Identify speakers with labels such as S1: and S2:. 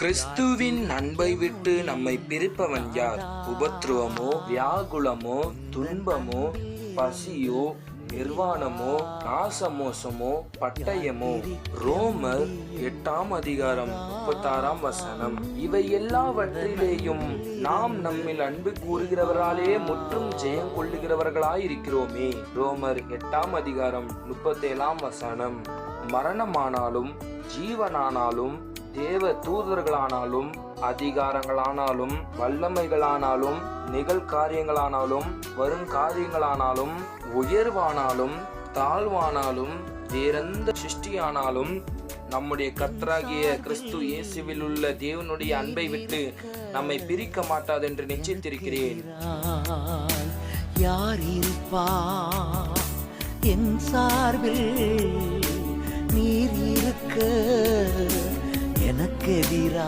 S1: கிறிஸ்துவின் அன்பை விட்டு நம்மை பிரிப்பவன் யார்? உபத்திரவமோ, வியாகுலமோ, துன்பமோ, பசியோ, நிர்வாணமோ, நாசமோசமோ, பட்டயமோ? ரோமர் 8:36 இவை எல்லாவற்றிலேயும் நாம் நம்மில் அன்பு கூறுகிறவராலே முற்றும் ஜெயம் கொள்ளுகிறவர்களாயிருக்கிறோமே. ரோமர் 8:37 மரணமானாலும் ஜீவனானாலும் தேவ தூதர்களானாலும் அதிகாரங்களானாலும் வல்லமைகளானாலும் நிகழ்காரியங்களானாலும் வருங்காரியங்களானாலும் உயர்வானாலும் தாழ்வானாலும் வேறெந்த சிருஷ்டியானாலும் நம்முடைய கர்த்தராகிய கிறிஸ்து இயேசுவில் உள்ள தேவனுடைய அன்பை விட்டு நம்மை பிரிக்க மாட்டாது என்று நிச்சயித்திருக்கிறேன்.
S2: யார் இருப்பார் என் சார்பில்? நீர் இருக்க எனக்கு எதிரா